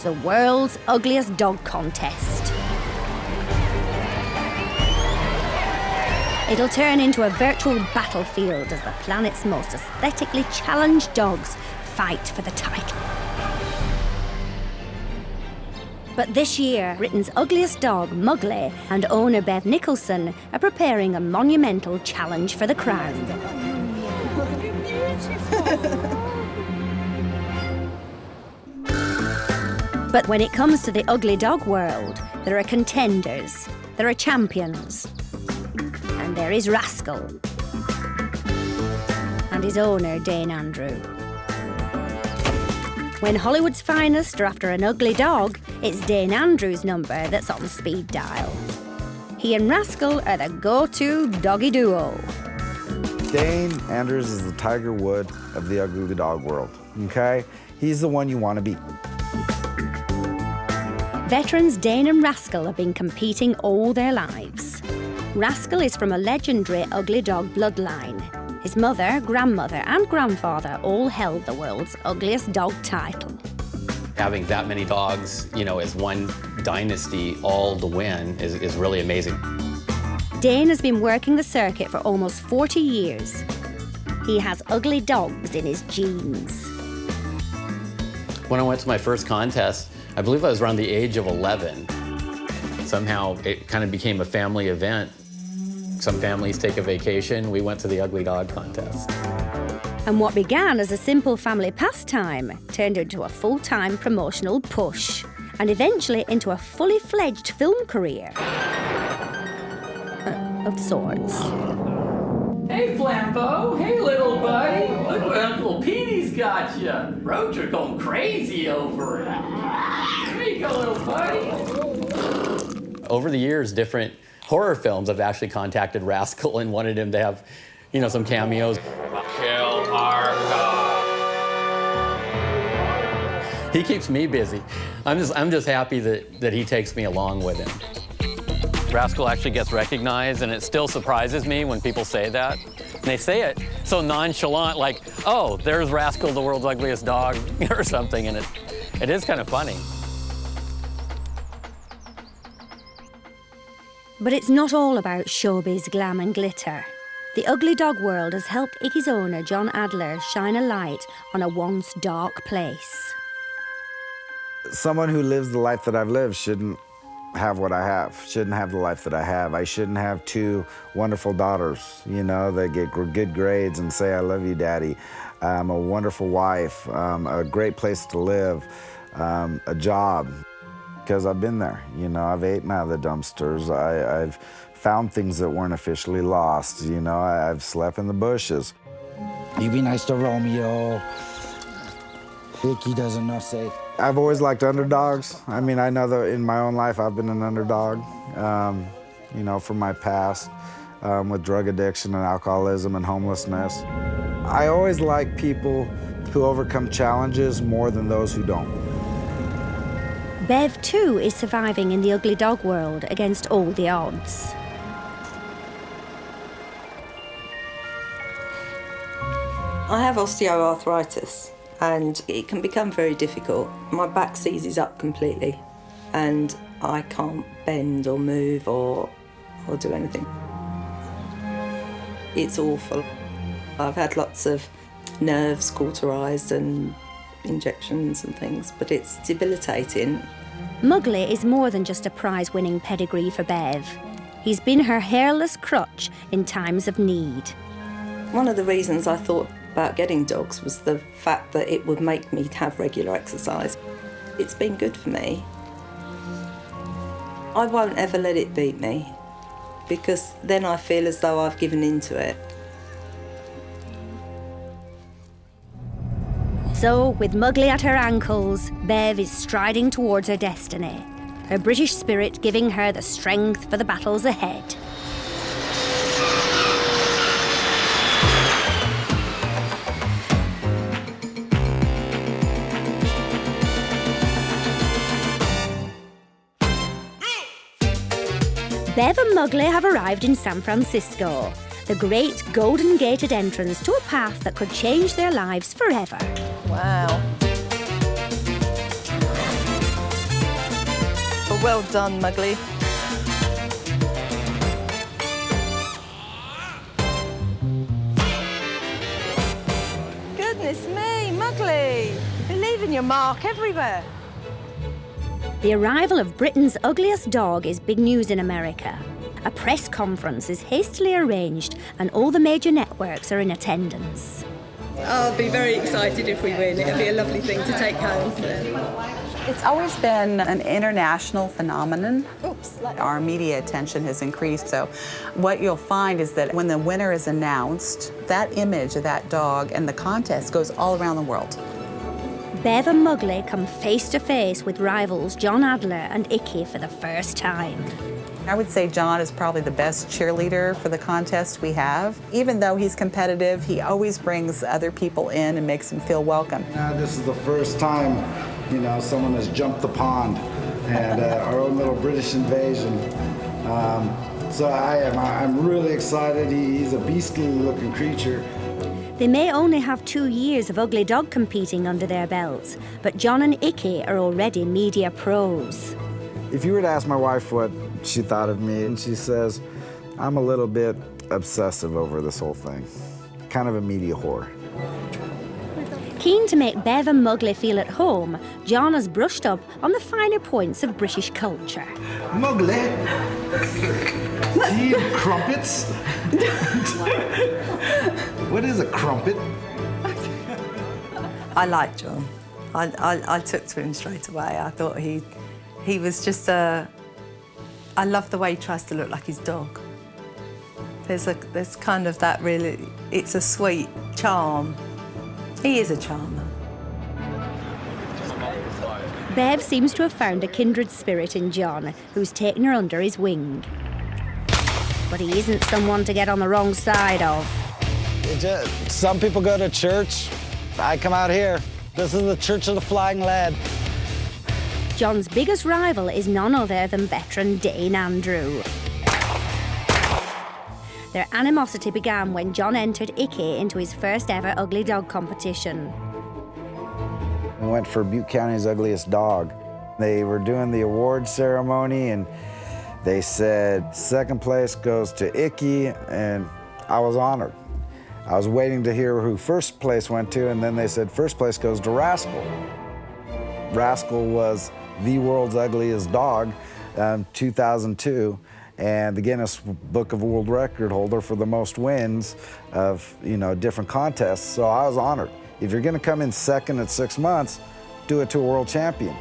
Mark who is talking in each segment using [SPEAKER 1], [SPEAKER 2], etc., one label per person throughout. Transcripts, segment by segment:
[SPEAKER 1] The world's ugliest dog contest. It'll turn into a virtual battlefield as the planet's most aesthetically challenged dogs fight for the title. But this year, Britain's ugliest dog, Mugly, and owner Bev Nicholson are preparing a monumental challenge for the crown. But when it comes to the ugly dog world, there are contenders, there are champions, and there is Rascal and his owner, Dane Andrew. When Hollywood's finest are after an ugly dog, it's Dane Andrew's number that's on speed dial. He and Rascal are the go-to doggy duo.
[SPEAKER 2] Dane Andrews is the Tiger Wood of the ugly dog world, okay? He's the one you want to beat.
[SPEAKER 1] Veterans Dane and Rascal have been competing all their lives. Rascal is from a legendary ugly dog bloodline. His mother, grandmother and grandfather all held the world's ugliest dog title.
[SPEAKER 3] Having that many dogs, as one dynasty all to win is really amazing.
[SPEAKER 1] Dane has been working the circuit for almost 40 years. He has ugly dogs in his genes.
[SPEAKER 3] When I went to my first contest, I believe I was around the age of 11. Somehow it kind of became a family event. Some families take a vacation. We went to the ugly dog contest.
[SPEAKER 1] And what began as a simple family pastime turned into a full-time promotional push, and eventually into a fully fledged film career. Of sorts.
[SPEAKER 4] Hey, Flambeau. Hey, little buddy. Look what Uncle Petey's got you. Roads are going crazy over it. Here you go, little buddy.
[SPEAKER 3] Over the years, different horror films have actually contacted Rascal and wanted him to have, some cameos.
[SPEAKER 4] Kill our dog.
[SPEAKER 3] He keeps me busy. I'm just happy that he takes me along with him. Rascal actually gets recognized, and it still surprises me when people say that. And they say it so nonchalant, like, oh, there's Rascal, the world's ugliest dog, or something, and it is kind of funny.
[SPEAKER 1] But it's not all about showbiz glam and glitter. The ugly dog world has helped Iggy's owner, John Adler, shine a light on a once dark place.
[SPEAKER 2] Someone who lives the life that I've lived shouldn't have what I have, shouldn't have the life that I have. I shouldn't have two wonderful daughters, that get good grades and say, I love you, Daddy. A wonderful wife, a great place to live, a job. Because I've been there, I've eaten out of the dumpsters. I've found things that weren't officially lost, I've slept in the bushes.
[SPEAKER 5] You be nice to Romeo. Vicky doesn't know say.
[SPEAKER 2] I've always liked underdogs. I know that in my own life I've been an underdog, from my past with drug addiction and alcoholism and homelessness. I always like people who overcome challenges more than those who don't.
[SPEAKER 1] Bev, too, is surviving in the ugly dog world against all the odds.
[SPEAKER 6] I have osteoarthritis, and it can become very difficult. My back seizes up completely, and I can't bend or move or do anything. It's awful. I've had lots of nerves cauterised and injections and things, but it's debilitating.
[SPEAKER 1] Mugly is more than just a prize-winning pedigree for Bev. He's been her hairless crutch in times of need.
[SPEAKER 6] One of the reasons I thought about getting dogs was the fact that it would make me have regular exercise. It's been good for me. I won't ever let it beat me, because then I feel as though I've given in to it.
[SPEAKER 1] So, with Mugly at her ankles, Bev is striding towards her destiny, her British spirit giving her the strength for the battles ahead. Bev and Mugly have arrived in San Francisco, the great golden gated entrance to a path that could change their lives forever.
[SPEAKER 7] Wow.
[SPEAKER 6] Well done, Mugly. Goodness me, Mugly. You're leaving your mark everywhere.
[SPEAKER 1] The arrival of Britain's ugliest dog is big news in America. A press conference is hastily arranged and all the major networks are in attendance.
[SPEAKER 7] I'll be very excited if we win. It'll be a lovely thing to take home.
[SPEAKER 8] It's always been an international phenomenon. Our media attention has increased, so what you'll find is that when the winner is announced, that image of that dog and the contest goes all around the world.
[SPEAKER 1] Bev and Mugly come face to face with rivals John Adler and Icky for the first time.
[SPEAKER 8] I would say John is probably the best cheerleader for the contest we have. Even though he's competitive, he always brings other people in and makes them feel welcome.
[SPEAKER 2] This is the first time, you know, someone has jumped the pond, and our own little British invasion. So I'm really excited. He's a beastly looking creature.
[SPEAKER 1] They may only have 2 years of ugly dog competing under their belts, but John and Icky are already media pros.
[SPEAKER 2] If you were to ask my wife what she thought of me, and she says, I'm a little bit obsessive over this whole thing. Kind of a media whore.
[SPEAKER 1] Keen to make Bev and Mugly feel at home, John has brushed up on the finer points of British culture.
[SPEAKER 2] Mugly? Do you eat crumpets? What is a crumpet?
[SPEAKER 6] I like John. I took to him straight away. I thought he was just a... I love the way he tries to look like his dog. There's kind of that really... It's a sweet charm. He is a charmer.
[SPEAKER 1] Bev seems to have found a kindred spirit in John, who's taken her under his wing. But he isn't someone to get on the wrong side of.
[SPEAKER 2] Some people go to church. I come out here. This is the Church of the Flying Lad.
[SPEAKER 1] John's biggest rival is none other than veteran Dane Andrew. Their animosity began when John entered Icky into his first ever ugly dog competition.
[SPEAKER 2] We went for Butte County's ugliest dog. They were doing the award ceremony, and they said second place goes to Icky, and I was honored. I was waiting to hear who first place went to, and then they said first place goes to Rascal. Rascal was the world's ugliest dog, 2002, and the Guinness Book of World Record holder for the most wins of, different contests. So I was honored. If you're gonna come in second at 6 months, do it to a world champion.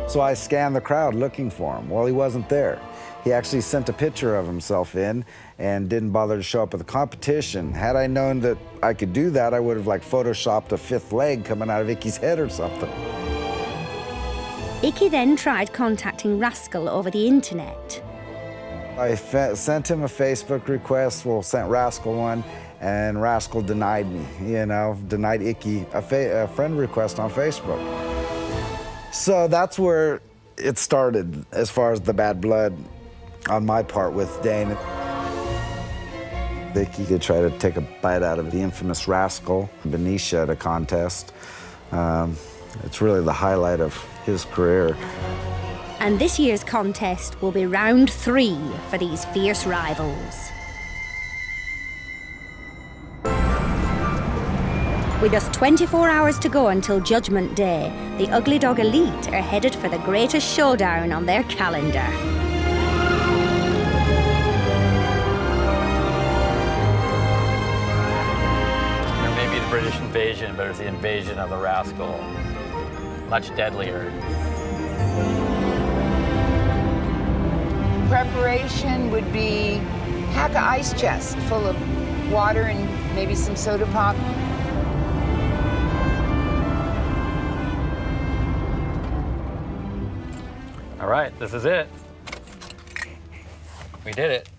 [SPEAKER 2] So I scanned the crowd looking for him. Well, he wasn't there. He actually sent a picture of himself in and didn't bother to show up at the competition. Had I known that I could do that, I would have photoshopped a fifth leg coming out of Icky's head or something.
[SPEAKER 1] Icky then tried contacting Rascal over the internet.
[SPEAKER 2] I sent him a Facebook request, sent Rascal one, and Rascal denied me, denied Icky a friend request on Facebook. So that's where it started as far as the bad blood on my part with Dane. Icky did try to take a bite out of the infamous Rascal, Benicia, at a contest. It's really the highlight of his career.
[SPEAKER 1] And this year's contest will be round 3 for these fierce rivals. With just 24 hours to go until Judgment Day, the Ugly Dog Elite are headed for the greatest showdown on their calendar.
[SPEAKER 3] It may be the British invasion, but it's the invasion of the Rascal. Much deadlier.
[SPEAKER 9] Preparation would be pack an ice chest full of water and maybe some soda pop.
[SPEAKER 3] All right, this is it. We did it.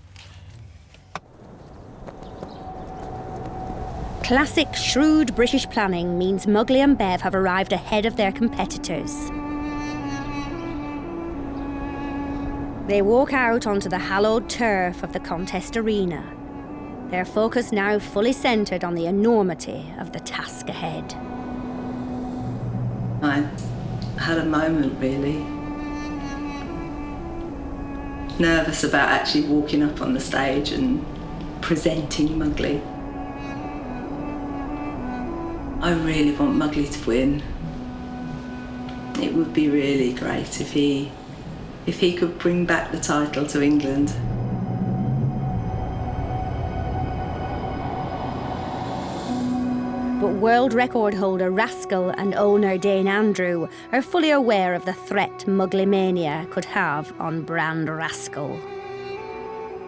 [SPEAKER 1] Classic shrewd British planning means Mugly and Bev have arrived ahead of their competitors. They walk out onto the hallowed turf of the contest arena, their focus now fully centred on the enormity of the task ahead.
[SPEAKER 6] I had a moment, really, nervous about actually walking up on the stage and presenting Mugli. I really want Mugli to win. It would be really great if he could bring back the title to England.
[SPEAKER 1] But world record holder Rascal and owner Dane Andrew are fully aware of the threat Mugli mania could have on brand Rascal.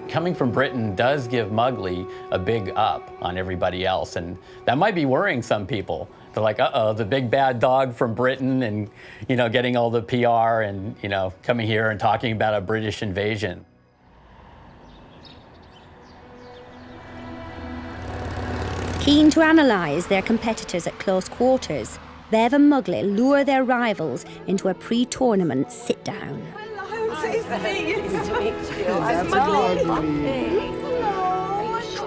[SPEAKER 3] Coming from Britain does give Mugli a big up on everybody else, and that might be worrying some people. They're like, uh-oh, the big bad dog from Britain and, you know, getting all the PR and, you know, coming here and talking about a British invasion.
[SPEAKER 1] Keen to analyse their competitors at close quarters, Bev and Mugli lure their rivals into a pre-tournament sit-down.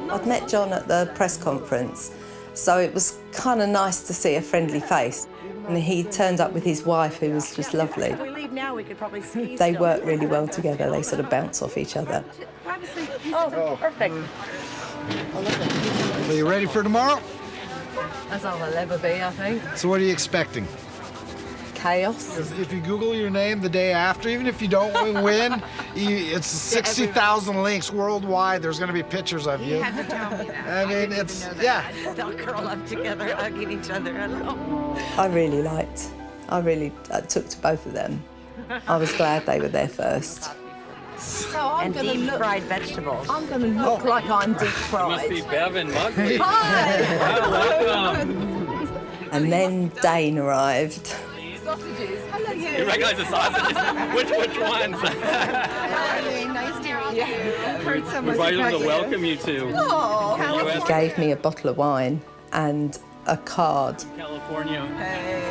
[SPEAKER 6] I'd met John at the press conference, so it was kind of nice to see a friendly face. And he turned up with his wife, who was just lovely. They work really well together. They sort of bounce off each other.
[SPEAKER 7] Oh, perfect.
[SPEAKER 10] Are you ready for tomorrow?
[SPEAKER 7] That's all I'll ever be, I think.
[SPEAKER 10] So what are you expecting?
[SPEAKER 7] Chaos.
[SPEAKER 10] If you Google your name the day after, even if you don't win, it's 60,000 links worldwide. There's going to be pictures of you. I mean, it's, yeah.
[SPEAKER 7] They'll curl up together, hugging each other.
[SPEAKER 6] I took to both of them. I was glad they were there first.
[SPEAKER 7] So I'm
[SPEAKER 11] and deep fried vegetables.
[SPEAKER 7] I'm going to look like I'm deep fried.
[SPEAKER 3] Must be Bev and Mugli.
[SPEAKER 7] Hi!
[SPEAKER 3] Welcome.
[SPEAKER 6] And then Dane arrived.
[SPEAKER 7] Sausages. Hello, you.
[SPEAKER 3] You recognize the sausages? Which ones?
[SPEAKER 7] Hi, nice to meet you. Heard so much
[SPEAKER 3] We're
[SPEAKER 7] about
[SPEAKER 3] to
[SPEAKER 7] you.
[SPEAKER 3] welcome you to
[SPEAKER 6] He gave me a bottle of wine and a card.
[SPEAKER 3] California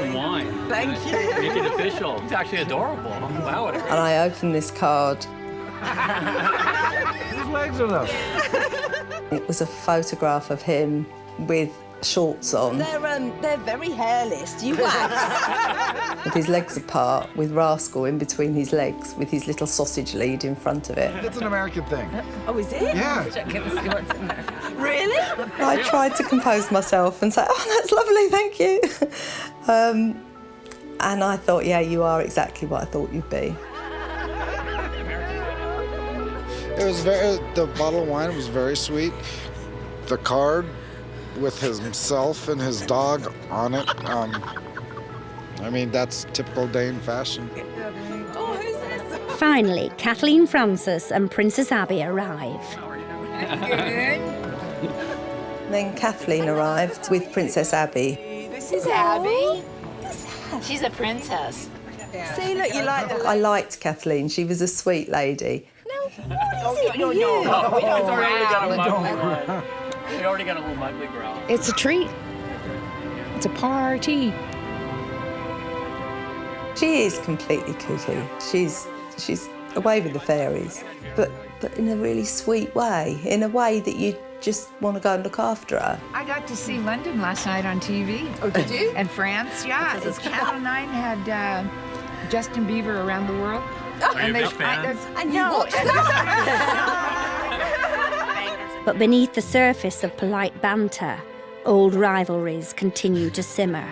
[SPEAKER 3] some wine.
[SPEAKER 7] Thank you.
[SPEAKER 3] Make it official. It's actually adorable. Wow.
[SPEAKER 6] And I opened this card.
[SPEAKER 10] Whose legs are those?
[SPEAKER 6] It was a photograph of him with shorts on.
[SPEAKER 7] They're very hairless. You wax.
[SPEAKER 6] With his legs apart, with Rascal in between his legs, with his little sausage lead in front of it.
[SPEAKER 10] It's an American thing.
[SPEAKER 7] Oh, is it?
[SPEAKER 10] Yeah.
[SPEAKER 7] Really?
[SPEAKER 6] I tried to compose myself and say, oh, that's lovely, thank you. And I thought, yeah, you are exactly what I thought you'd be.
[SPEAKER 10] It was the bottle of wine was very sweet. The card with himself and his dog on it. I mean, that's typical Dane fashion.
[SPEAKER 7] Oh, who's this?
[SPEAKER 1] Finally, Kathleen Francis and Princess Abby arrive.
[SPEAKER 9] Good.
[SPEAKER 6] Then Kathleen arrived with Princess Abby.
[SPEAKER 9] This is Abby. She's a princess.
[SPEAKER 7] See, look, you like the...
[SPEAKER 6] I liked Kathleen, she was a sweet lady.
[SPEAKER 3] We already got a little Mugli growl.
[SPEAKER 11] It's a treat. It's a party.
[SPEAKER 6] She is completely kooky. She's away with the fairies, but in a really sweet way, in a way that you just want to go and look after her.
[SPEAKER 9] I got to see London last night on TV.
[SPEAKER 7] Oh, did you?
[SPEAKER 9] And France, yeah. It's Channel 9 had Justin Bieber around the world.
[SPEAKER 3] Are you a big fan?
[SPEAKER 7] And you watched that?
[SPEAKER 1] But beneath the surface of polite banter, old rivalries continue to simmer.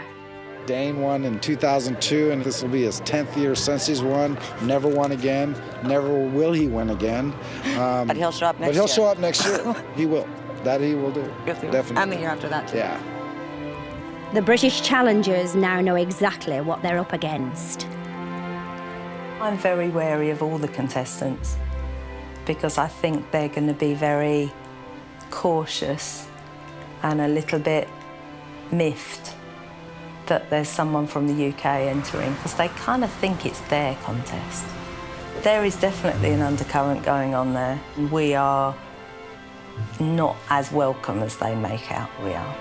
[SPEAKER 10] Dane won in 2002, and this will be his 10th year since he's won. Never won again. Never will he win again.
[SPEAKER 11] But he'll show up next year.
[SPEAKER 10] But he'll show up next year. He will. That he will do. Definitely.
[SPEAKER 11] And the year after that, too.
[SPEAKER 10] Yeah.
[SPEAKER 1] The British challengers now know exactly what they're up against.
[SPEAKER 6] I'm very wary of all the contestants because I think they're going to be very cautious and a little bit miffed that there's someone from the UK entering because they kind of think it's their contest. There is definitely an undercurrent going on there. We are not as welcome as they make out we are.